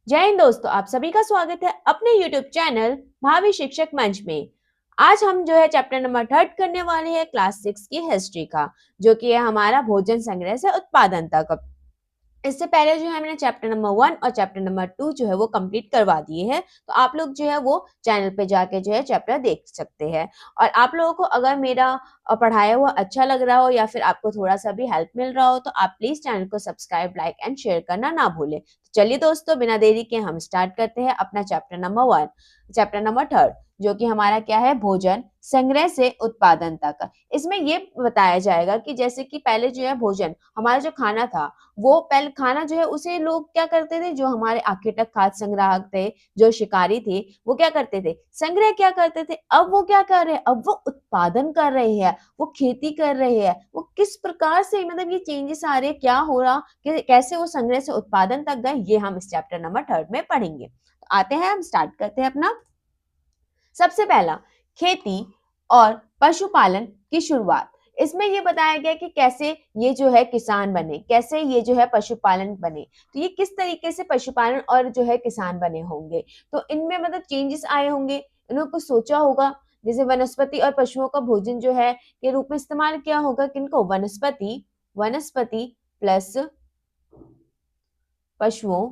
जय हिंद दोस्तों, आप सभी का स्वागत है अपने YouTube चैनल भावी शिक्षक मंच में। आज हम जो है चैप्टर नंबर 3 करने वाले हैं क्लास 6 की हिस्ट्री का, जो कि है हमारा भोजन संग्रह से उत्पादन तक। इससे पहले जो है मैंने चैप्टर नंबर 1 और चैप्टर नंबर 2 जो है वो कंप्लीट करवा दिए हैं, तो आप लोग जो है वो चैनल पे जाके जो है चैप्टर देख सकते हैं। और आप लोगों को अगर मेरा पढ़ाया हुआ अच्छा लग रहा हो या फिर आपको थोड़ा सा भी हेल्प मिल रहा हो तो आप प्लीज चैनल को सब्सक्राइब, लाइक एंड शेयर करना ना भूलें। तो चलिए दोस्तों, बिना देरी के हम स्टार्ट करते हैं अपना चैप्टर नंबर 1, चैप्टर नंबर 3, जो कि हमारा क्या है, भोजन संग्रह से उत्पादन तक। इसमें ये बताया जाएगा कि जैसे कि पहले जो है भोजन, हमारा जो खाना था, वो पहले खाना जो है उसे लोग क्या करते थे, जो हमारे आखेटक खाद्य संग्राहक थे, जो शिकारी थे, वो क्या करते थे, संग्रह क्या करते थे। अब वो क्या कर रहे हैं, अब वो उत्पादन कर रहे हैं, वो खेती कर रहे हैं। वो किस प्रकार से मतलब ये चेंजेस आ रहे हैं, क्या हो रहा, कि कैसे वो संग्रह से उत्पादन तक गए, ये हम इस चैप्टर नंबर 3 में पढ़ेंगे। तो आते हैं, हम स्टार्ट करते हैं अपना। सबसे पहला, खेती और पशुपालन की शुरुआत। इसमें ये बताया गया कि कैसे ये जो है किसान बने, कैसे ये जो है पशुपालन बने। तो ये किस तरीके से पशुपालन और जो है किसान बने होंगे, तो इनमें मतलब चेंजेस आए होंगे, इन्होंने कुछ सोचा होगा। जैसे वनस्पति और पशुओं का भोजन जो है के रूप में इस्तेमाल किया होगा, किनको, वनस्पति, वनस्पति प्लस पशुओं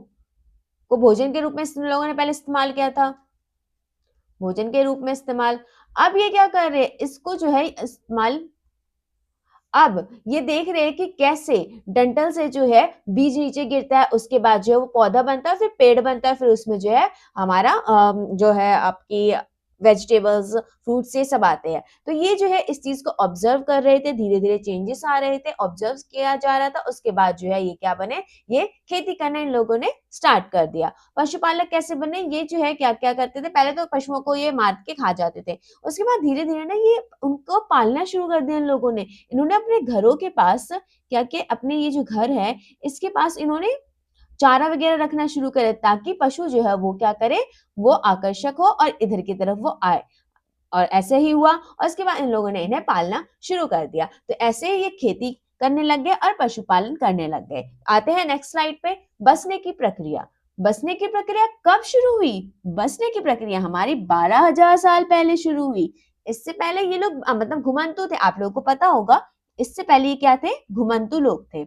को भोजन के रूप में इन लोगों ने पहले इस्तेमाल किया था, भोजन के रूप में इस्तेमाल। अब ये क्या कर रहे हैं, इसको जो है इस्तेमाल, अब ये देख रहे हैं कि कैसे डंठल से जो है बीज नीचे गिरता है, उसके बाद जो है वो पौधा बनता है, फिर पेड़ बनता है, फिर उसमें जो है हमारा जो है आपकी वेजिटेबल्स, फ्रूट्स, ये सब आते हैं। तो ये जो है इस चीज को ऑब्जर्व कर रहे थे, धीरे धीरे चेंजेस आ रहे थे, ऑब्जर्व किया जा रहा था। उसके बाद जो है ये क्या बने, ये खेती करना इन लोगों ने स्टार्ट कर दिया। पशुपालक कैसे बने, ये जो है क्या क्या करते थे, पहले तो पशुओं को ये मार के खा जाते थे, उसके बाद धीरे धीरे ना ये उनको पालना शुरू कर दिया इन लोगों ने। इन्होंने अपने घरों के पास क्या क्या, अपने ये जो घर है इसके पास इन्होंने चारा वगैरह रखना शुरू करे, ताकि पशु जो है वो क्या करे, वो आकर्षक हो और इधर की तरफ वो आए। और ऐसे ही हुआ, और उसके बाद इन लोगों ने इन्हें पालना शुरू कर दिया। तो ऐसे ही ये खेती करने लग गए और पशुपालन करने लग गए। आते हैं नेक्स्ट स्लाइड पे, बसने की प्रक्रिया। बसने की प्रक्रिया कब शुरू हुई, बसने की प्रक्रिया हमारी 12,000 साल पहले शुरू हुई। इससे पहले ये लोग मतलब घुमंतु थे, आप लोगों को पता होगा। इससे पहले ये क्या थे, घुमंतु लोग थे,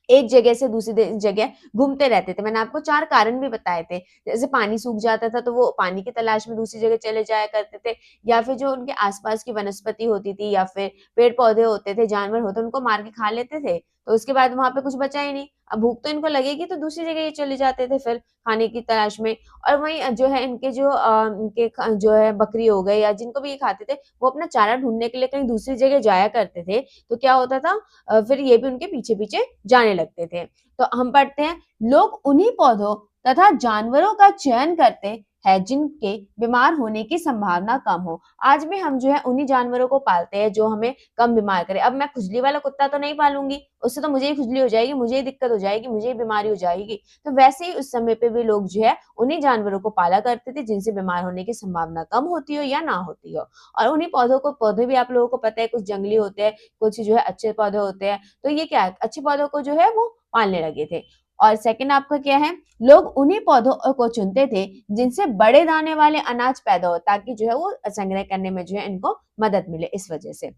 एक जगह से दूसरी जगह घूमते रहते थे। मैंने आपको 4 कारण भी बताए थे। जैसे पानी सूख जाता था तो वो पानी की तलाश में दूसरी जगह चले जाया करते थे, या फिर जो उनके आसपास की वनस्पति होती थी या फिर पेड़-पौधे होते थे, जानवर होते, उनको मार के खा लेते थे। तो उसके बाद वहाँ पे कुछ बचा ही नहीं। अब भूख तो इनको लगेगी तो दूसरी जगह ये चले जाते थे फिर खाने की तलाश में। और वहीं जो है इनके जो इनके जो है बकरी हो गए या जिनको भी ये खाते थे, वो अपना चारा ढूँढने के लिए कहीं दूसरी जगह जाया करते थे। तो क्या होता था, फिर ये भी उनके पीछे-पीछे जाने लगते थे। तो हम पढ़ते हैं, लोग उन्हीं पौधों तथा जानवरों का चयन करते हैं जिनके बीमार होने की संभावना कम हो। आज भी हम जो है उन्हीं जानवरों को पालते हैं जो हमें कम बीमार करे। अब मैं खुजली वाला कुत्ता तो नहीं पालूंगी, उससे तो मुझे ही खुजली हो जाएगी, मुझे ही दिक्कत हो जाएगी, मुझे ही बीमारी हो जाएगी। तो वैसे ही उस समय पे भी लोग जो है उन्हीं जानवरों को पाला करते थे जिनसे बीमार होने की संभावना कम होती हो या ना होती हो। और उन्हीं पौधों को, पौधे भी आप लोगों को पता है, कुछ जंगली होते हैं, कुछ जो है अच्छे पौधे होते हैं। तो ये क्या है, अच्छे पौधों को जो है वो पालने लगे थे। और सेकंड आपका क्या है, लोग उन्हीं पौधों को चुनते थे जिनसे बड़े दाने वाले अनाज पैदा हो, ताकि जो है वो संग्रह करने में जो है इनको मदद मिले, इस वजह से।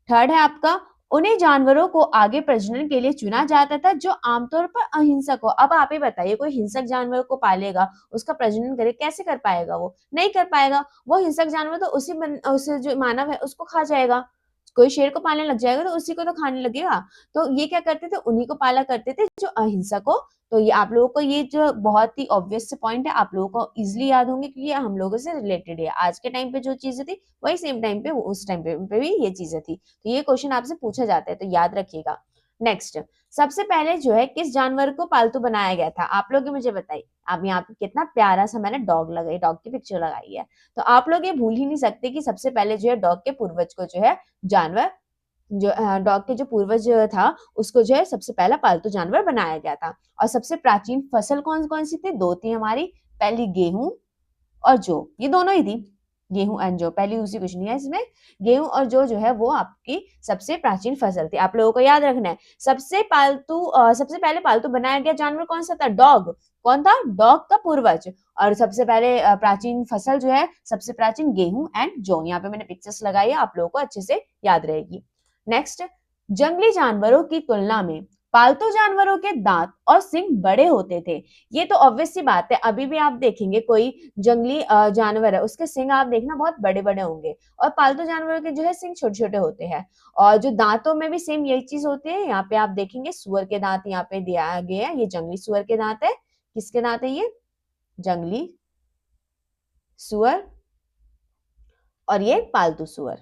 थर्ड है आपका, उन्हीं जानवरों को आगे प्रजनन के लिए चुना जाता था जो आमतौर पर अहिंसक हो। अब आप ही बताइए, कोई हिंसक जानवर को पालेगा, उसका प्रजनन करे, कैसे कर पाएगा, वो नहीं कर पाएगा। वो हिंसक जानवर तो उस जो मानव है उसको खा जाएगा। कोई शेर को पालने लग जाएगा तो उसी को तो खाने लगेगा। तो ये क्या करते थे, उन्हीं को पाला करते थे जो अहिंसक हो। तो ये आप लोगों को, ये जो बहुत ही ऑब्वियस पॉइंट है, आप लोगों को इजिली याद होंगे क्योंकि ये हम लोगों से रिलेटेड है। आज के टाइम पे जो चीजें थी वही सेम टाइम पे उस टाइम पे भी ये चीजें थी। तो ये क्वेश्चन आपसे पूछा जाता है, तो याद रखिएगा। नेक्स्ट, सबसे पहले जो है किस जानवर को पालतू बनाया गया था, आप लोग मुझे बताइए। अब यहाँ पे कितना प्यारा सा मैंने डॉग लगाई, डॉग की पिक्चर लगाई है। तो आप लोग ये भूल ही नहीं सकते कि सबसे पहले जो है डॉग के पूर्वज को जो है जानवर, जो डॉग के जो पूर्वज था उसको जो है सबसे पहला पालतू जानवर बनाया गया था। और सबसे प्राचीन फसल कौन कौन सी थी, दो थी हमारी, पहली गेहूं और जौ, ये दोनों ही थी। गेहूं एंड जौ, पहली दूसरी कुछ नहीं है इसमें। गेहूं और जौ जो है वो आपकी सबसे प्राचीन फसल थी। आप लोगों को याद रखना है, सबसे पहले पालतू बनाया गया जानवर कौन सा था? डॉग। कौन था? डॉग का पूर्वज। और सबसे पहले प्राचीन फसल जो है, सबसे प्राचीन गेहूं एंड जौ। यहाँ पे मैंने पिक्चर्स लगाई है, आप लोगों को अच्छे से याद रहेगी। नेक्स्ट, जंगली जानवरों की तुलना में पालतू जानवरों के दांत और सींग बड़े होते थे। ये तो ऑब्वियस सी बात है, अभी भी आप देखेंगे कोई जंगली जानवर है, उसके सींग आप देखना बहुत बड़े बड़े होंगे, और पालतू जानवरों के जो है सींग छोटे छोटे होते हैं। और जो दांतों में भी सेम यही चीज होती है। यहाँ पे आप देखेंगे सुअर के दांत यहाँ पे दिया गया है, ये जंगली सुअर के दांत है। किसके दांत है ये? जंगली सुअर, और ये पालतू सुअर।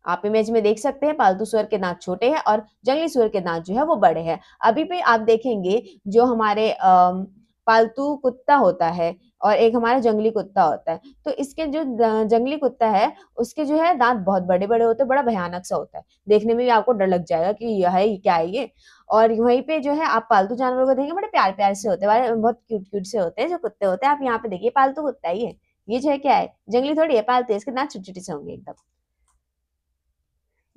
आप इमेज में देख सकते हैं, पालतू सुअर के दांत छोटे हैं और जंगली सुअर के दांत जो है वो बड़े हैं। अभी भी आप देखेंगे जो हमारे पालतू कुत्ता होता है और एक हमारा जंगली कुत्ता होता है, तो इसके जो जंगली कुत्ता है उसके जो है दांत बहुत बड़े बड़े होते हैं, बड़ा भयानक सा होता है, देखने में भी आपको डर लग जाएगा कि यह है, क्या है ये। और वहीं पे जो है आप पालतू जानवरों को देखेंगे, बड़े प्यार प्यार से होते हैं, बहुत क्यूट क्यूट से होते हैं जो कुत्ते होते हैं। आप यहाँ पे देखिए, पालतू कुत्ता है ये जो है क्या है? जंगली थोड़ी है, पालतू है, इसके दांत छोटे छोटे से होंगे एकदम।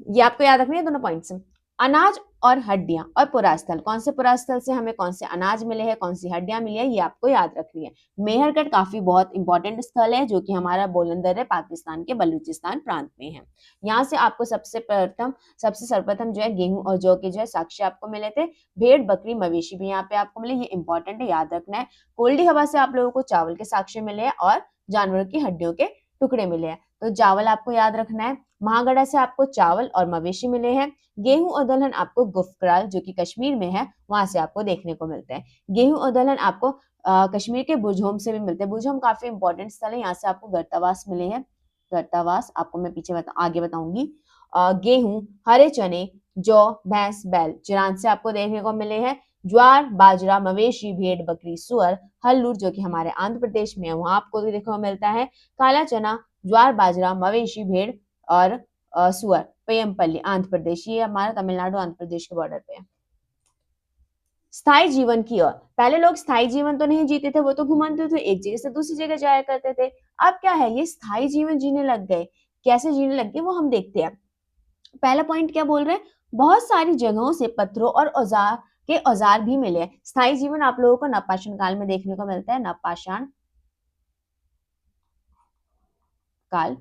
ये आपको याद रखनी है दोनों पॉइंट्स। अनाज और हड्डियां और पुरास्थल, कौन से पुरास्थल से हमें कौन से अनाज मिले हैं, कौन सी हड्डियां मिली है, ये आपको याद रखनी है। मेहरगढ़ काफी बहुत इंपॉर्टेंट स्थल है, जो कि हमारा बोलंदर है, पाकिस्तान के बलूचिस्तान प्रांत में है। यहाँ से आपको सबसे सर्वप्रथम जो है गेहूं और जौ के जो है साक्ष्य आपको मिले थे। भेड़, बकरी, मवेशी भी यहाँ पे आपको मिले, ये इंपॉर्टेंट है, याद रखना है। कोल्डी हवा से आप लोगों को चावल के साक्ष्य मिले हैं और जानवरों की हड्डियों के टुकड़े मिले हैं, तो चावल आपको याद रखना है। महागढ़ा से आपको चावल और मवेशी मिले हैं। गेहूं और दलहन आपको गुफकराल, जो कि कश्मीर में है, वहां से आपको देखने को मिलते हैं। गेहूं और दलहन आपको कश्मीर के बुझोम से भी मिलते हैं। बुझोम काफी इंपॉर्टेंट स्थल है, यहाँ से आपको गर्तावास मिले हैं। गर्तावास आपको मैं आगे बताऊंगी। गेहूं, हरे चने, जौ, भैंस, बैल, चिरान से आपको देखने को मिले हैं। ज्वार, बाजरा, मवेशी, भेड़, बकरी, सुअर, हल्लूर, जो कि हमारे आंध्र प्रदेश में है, वहां आपको देखने को मिलता है। काला चना, ज्वार, बाजरा, मवेशी, भेड़ और सुअर, पेयमपल्ली, आंध्र प्रदेश, ये हमारा तमिलनाडु आंध्र प्रदेश के बॉर्डर पे है। स्थायी जीवन की ओर, पहले लोग स्थायी जीवन तो नहीं जीते थे, वो तो घुमाते थे, एक जगह से दूसरी जगह जाया करते थे। अब क्या है, ये स्थायी जीवन जीने लग गए। कैसे जीने लग गए वो हम देखते हैं। पहला पॉइंट क्या बोल रहे हैं? बहुत सारी जगहों से पत्थरों और औजार भी मिले। स्थायी जीवन आप लोगों को नवपाषाण काल में देखने को मिलता है। नवपाषाण काल,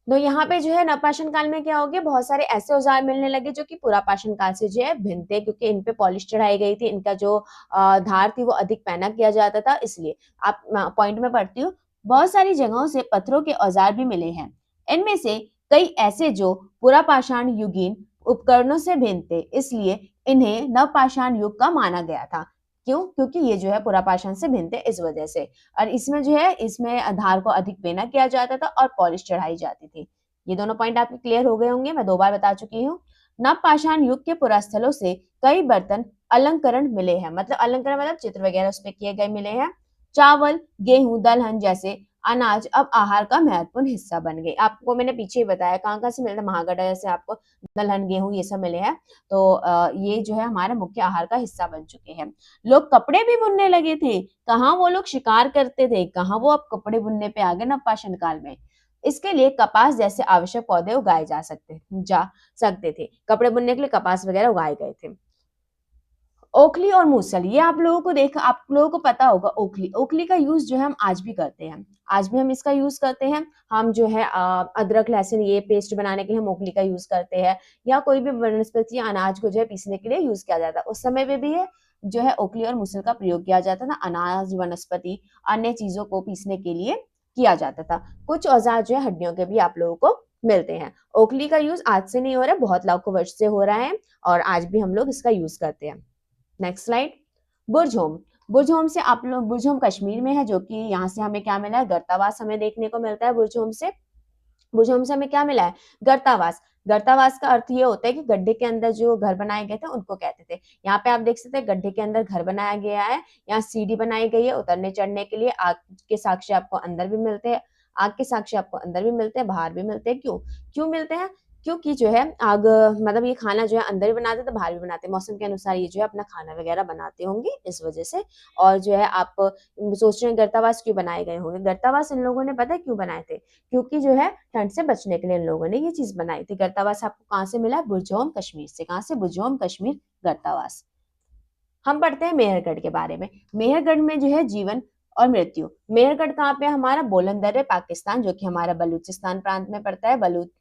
तो यहाँ पे जो है नवपाषाण काल में क्या हो गया, बहुत सारे ऐसे औजार मिलने लगे जो कि पुरापाषाण काल से जो है भिन्न थे, क्योंकि इन पे पॉलिश चढ़ाई गई थी, इनका जो धार थी वो अधिक पैना किया जाता था, इसलिए। आप पॉइंट में पढ़ती हूँ, बहुत सारी जगहों से पत्थरों के औजार भी मिले हैं। इनमें से कई ऐसे जो पुरापाषाण युगीन उपकरणों से भिन्न थे, इसलिए इन्हें नवपाषाण युग का माना गया था। क्यों? क्योंकि ये जो है पुरापाषाण से भिन्न थे, इस वजह से। और इसमें जो है, इसमें आधार को अधिक पेना किया जाता था और पॉलिश चढ़ाई जाती थी। ये दोनों पॉइंट आपके क्लियर हो गए होंगे, मैं 2 बार बता चुकी हूँ। नवपाषाण युग के पुरास्थलों से कई बर्तन अलंकरण मिले हैं, मतलब अलंकरण मतलब चित्र वगैरह उस पे किए गए मिले हैं। चावल, गेहूं, दलहन जैसे अनाज अब आहार का महत्वपूर्ण हिस्सा बन गए। आपको मैंने पीछे ही बताया कहाँ कहाँ से मिलता है, महागढ़ से आपको दलहन, गेहूं ये सब मिले हैं, तो ये जो है हमारे मुख्य आहार का हिस्सा बन चुके हैं। लोग कपड़े भी बुनने लगे थे। कहाँ वो लोग शिकार करते थे, कहाँ वो अब कपड़े बुनने पे आ गए नवपाषाण काल में। इसके लिए कपास जैसे आवश्यक पौधे उगाए जा सकते थे। कपड़े बुनने के लिए कपास वगैरह उगाए गए थे। ओखली और मूसल, ये आप लोगों को पता होगा। ओखली का यूज जो है हम आज भी करते हैं, आज भी हम इसका यूज करते हैं। हम जो है अदरक, लहसुन ये पेस्ट बनाने के लिए हम ओखली का यूज करते हैं, या कोई भी वनस्पति अनाज को जो है पीसने के लिए यूज किया जाता है। उस समय में भी है जो है ओखली और मूसल का प्रयोग किया जाता था, अनाज, वनस्पति, अन्य चीजों को पीसने के लिए किया जाता था। कुछ औजार जो है हड्डियों के भी आप लोगों को मिलते हैं। ओखली का यूज आज से नहीं हो रहा है, बहुत लाखों वर्ष से हो रहा है, और आज भी हम लोग इसका यूज करते हैं। Next slide. बुरझोम, बुरझोम से आप लोग, बुरझोम कश्मीर में है, जो कि यहाँ से हमें क्या मिला है, गर्तावास हमें देखने को मिलता है। बुरझोम से हमें क्या मिला है, गर्तावास। गर्तावास का अर्थ ये होता है कि गड्ढे के अंदर जो घर बनाए गए थे उनको कहते थे। यहाँ पे आप देख सकते हैं गड्ढे के अंदर घर बनाया गया है, यहाँ सीढ़ी बनाई गई है उतरने चढ़ने के लिए। आग के साक्ष्य आपको अंदर भी मिलते हैं, आग के साक्ष्य आपको अंदर भी मिलते हैं, बाहर भी मिलते हैं। क्यों मिलते हैं? क्योंकि जो है आग मतलब ये खाना जो है अंदर भी बनाते तो बाहर भी बनाते, मौसम के अनुसार ये जो है अपना खाना वगैरह बनाते होंगे इस वजह से। और जो है आप सोच रहे हैं गर्तावास क्यों बनाए गए होंगे, गर्तावास इन लोगों ने पता है क्यों बनाए थे, क्योंकि जो है ठंड से बचने के लिए इन लोगों ने ये चीज बनाई थी। गर्तावास आपको कहाँ से मिला, बुरजोम कश्मीर से। कहाँ से, बुरजोम कश्मीर गर्तावास। हम पढ़ते हैं मेहरगढ़ के बारे में। मेहरगढ़ में जो है जीवन और मृत्यु। मेहरगढ़ कहाँ पे, हमारा बुलंदर पाकिस्तान, जो कि हमारा बलूचिस्तान प्रांत में पड़ता है। बलूचिस्तान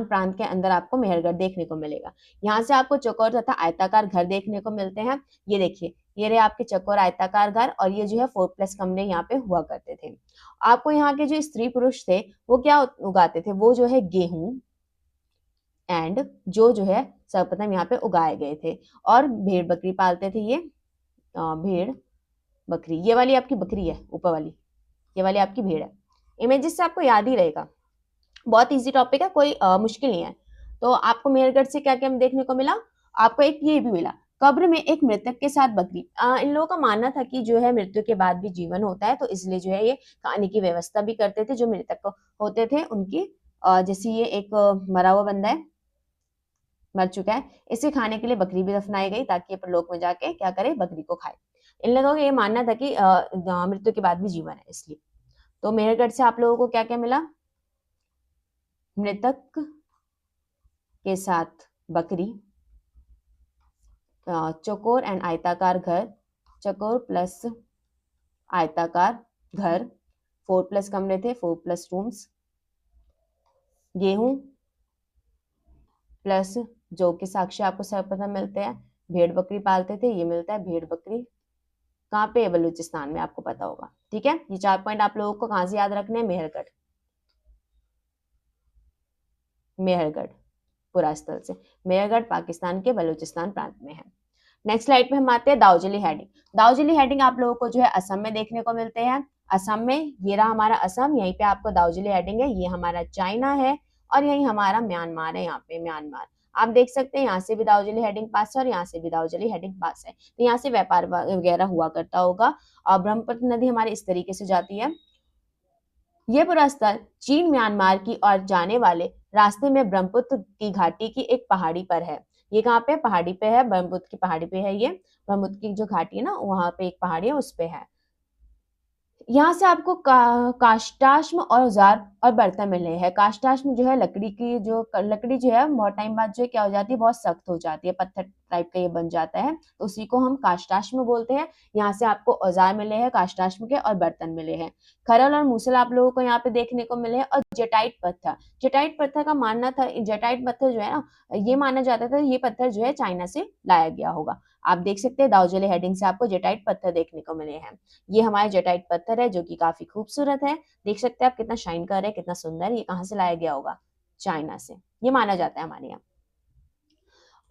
प्रांत के अंदर आपको मेहरगढ़ देखने को मिलेगा। यहाँ से आपको चौकोर तथा आयताकार घर देखने को मिलते हैं। ये देखिए, ये रहे आपके चौकोर आयताकार घर, और ये जो है 4+ कमरे यहाँ पे हुआ करते थे। आपको यहाँ के जो स्त्री पुरुष थे वो क्या उगाते थे, वो जो है गेहूं एंड जो है सर्वप्रथम यहाँ पे उगाए गए थे। और भेड़ बकरी पालते थे ये। भेड़ बकरी, ये वाली आपकी बकरी है ऊपर वाली, ये वाली आपकी भेड़ है। इमेजेस से आपको याद ही रहेगा, बहुत इजी टॉपिक है, कोई मुश्किल नहीं है। तो आपको मेहरगढ़ से क्या क्या देखने को मिला, आपको एक ये भी मिला, कब्र में एक मृतक के साथ बकरी। इन लोगों का मानना था कि जो है मृत्यु के बाद भी जीवन होता है, तो इसलिए जो है ये खाने की व्यवस्था भी करते थे जो मृतक होते थे उनकी। जैसे ये एक मरा हुआ बंदा है, मर चुका है, इसे खाने के लिए बकरी भी दफनाई गई ताकि ये परलोक में जाके क्या करे, बकरी को खाए। इन लोगों का ये मानना था कि मृत्यु के बाद भी जीवन है, इसलिए। तो मेहरगढ़ से आप लोगों को क्या क्या मिला, मृतक के साथ बकरी, चौकोर एंड आयताकार घर, चौकोर प्लस आयताकार घर, 4+ कमरे थे, 4+ रूम्स, गेहूं प्लस जौ के साक्ष्य आपको सर्वप्रथम मिलते हैं। भेड़ बकरी पालते थे, ये मिलता है भेड़ बकरी। कहाँ पे, बलूचिस्तान में, आपको पता होगा। ठीक है, ये 4 पॉइंट आप लोगों को कहां से याद रखने हैं, मेहरगढ़, मेहरगढ़ पुरा स्थल से। मेहरगढ़ पाकिस्तान के बलूचिस्तान प्रांत में है। नेक्स्ट स्लाइड पे हम आते हैं दाउजिली हेडिंग। दाउजिली हेडिंग आप लोगों को जो है असम में देखने को मिलते हैं। असम में, ये रहा हमारा असम, यहीं पे आपको दाउजिली हेडिंग है। ये हमारा चाइना है और यही हमारा म्यांमार है। यहाँ पे म्यांमार आप देख सकते हैं, यहाँ से भी दाउजिली हेडिंग पास है और यहाँ से भी दाउजिली हेडिंग पास है। तो यहाँ से व्यापार वगैरह हुआ करता होगा। और ब्रह्मपुत्र नदी हमारी इस तरीके से जाती है। ये पूरा स्थल चीन म्यांमार की ओर जाने वाले रास्ते में ब्रह्मपुत्र की घाटी की एक पहाड़ी पर है। ये कहाँ पे, पहाड़ी पे है, ब्रह्मपुत्र की पहाड़ी पे है। ये ब्रह्मपुत्र की जो घाटी है ना, वहां पे एक पहाड़ी है, उस पे है। यहाँ से आपको काष्ठाश्म औजार और बर्तन मिले हैं। काष्ठाश्म जो है लकड़ी की, जो लकड़ी जो है बहुत टाइम बाद जो है क्या हो जाती है, बहुत सख्त हो जाती है, पत्थर टाइप का ये बन जाता है, तो उसी को हम काष्ठाश्म बोलते हैं। यहाँ से आपको औजार मिले हैं काष्ठाश्म के और बर्तन मिले हैं। खरल और मूसल आप लोगों को यहाँ पे देखने को मिले हैं। और जटाइट पत्थर, जटाइट पत्थर का मानना था, जटाइट पत्थर जो है ना, ये माना जाता था ये पत्थर जो है चाइना से लाया गया होगा। आप देख सकते हैं दाउजिली हेडिंग से आपको जटाइट पत्थर देखने को मिले हैं। ये हमारे जटाइट पत्थर है जो कि काफी खूबसूरत है। देख सकते हैं आप कितना शाइन कर रहे हैं, कितना सुंदर। ये कहाँ से लाया गया होगा, चाइना से, ये माना जाता है हमारे यहाँ।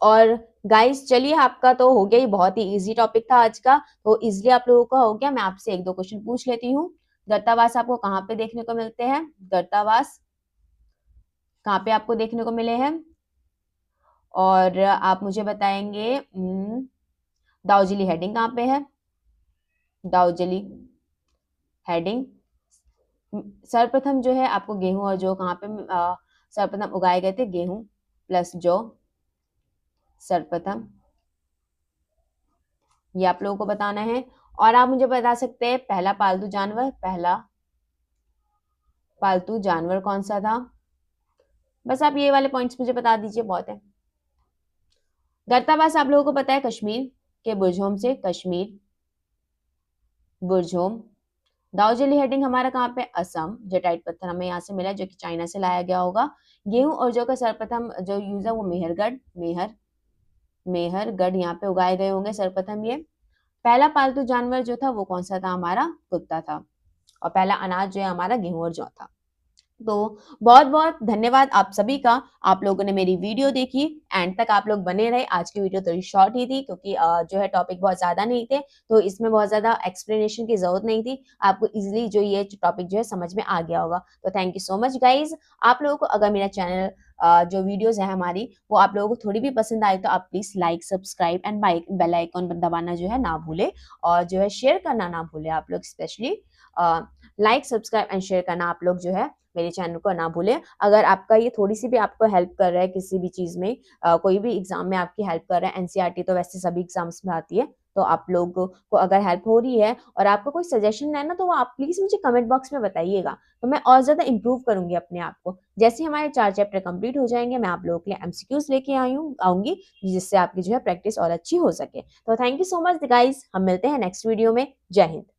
और गाइस चलिए, आपका तो हो गया, ही बहुत ही इजी टॉपिक था आज का, तो इजिली आप लोगों का हो गया। मैं आपसे 1-2 क्वेश्चन पूछ लेती हूँ। गर्तावास आपको कहाँ पे देखने को मिलते हैं, गर्तावास कहाँ पे आपको देखने को मिले हैं, और आप मुझे बताएंगे दाउजिली हेडिंग कहाँ पे है, दाउजिली हेडिंग। सर्वप्रथम जो है आपको गेहूं और जौ कहाँ पे सर्वप्रथम उगाए गए थे, गेहूं प्लस जौ सर्वप्रथम, ये आप लोगों को बताना है। और आप मुझे बता सकते हैं पहला पालतू जानवर, पहला पालतू जानवर कौन सा था। बस आप ये वाले पॉइंट्स मुझे बता दीजिए, बहुत है। गर्तावास आप लोगों को पता है कश्मीर के बुरझोम से, कश्मीर बुरझोम। दाउजिली हेडिंग हमारा कहाँ पे, असम। जटाइट पत्थर हमें यहाँ से मिला जो कि चाइना से लाया गया होगा। गेहूं और जौ का सर्वप्रथम जो यूज है वो मेहरगढ़, मेहरगढ़ यहाँ पे उगाए गए होंगे सर्वप्रथम। ये पहला पालतू जानवर जो था वो कौन सा था, हमारा कुत्ता था। और पहला अनाज जो है हमारा गेहूं और जौ था। तो बहुत बहुत धन्यवाद आप सभी का, आप लोगों ने मेरी वीडियो देखी, एंड तक आप लोग बने रहे। आज की वीडियो थोड़ी शॉर्ट ही थी क्योंकि जो है टॉपिक बहुत ज्यादा नहीं थे, तो इसमें बहुत ज्यादा एक्सप्लेनेशन की जरूरत नहीं थी। आपको इजीली जो ये टॉपिक जो है समझ में आ गया होगा। तो thank you so much guys. आप लोगों को अगर मेरा चैनल जो वीडियोस है हमारी वो आप लोगों को थोड़ी भी पसंद आए तो आप please like, subscribe and bell icon दबाना जो है ना भूले, और जो है शेयर करना ना भूले। आप लोग specially like, subscribe and share करना आप लोग जो है मेरे चैनल को ना भूलें। अगर आपका ये थोड़ी-सी भी आपको हेल्प कर रहा है किसी भी चीज़ में, कोई भी एग्ज़ाम में आपकी हेल्प कर रहा है, एनसीईआरटी तो वैसे सभी एग्ज़ाम्स में आती है, तो आप लोगों को अगर हेल्प हो रही है और आपको कोई सजेशन है ना, तो वो आप प्लीज़ मुझे कमेंट बॉक्स में बताइएगा, तो मैं और ज़्यादा इम्प्रूव करूँगी अपने आप को। जैसे ही हमारे 4 चैप्टर कंप्लीट हो जाएँगे, मैं आप लोगों के लिए एमसीक्यूज़ लेके आऊँगी, जिससे आपकी जो है प्रैक्टिस और अच्छी हो सके। तो thank you so much guys, हम मिलते हैं नेक्स्ट वीडियो में। जय हिंद।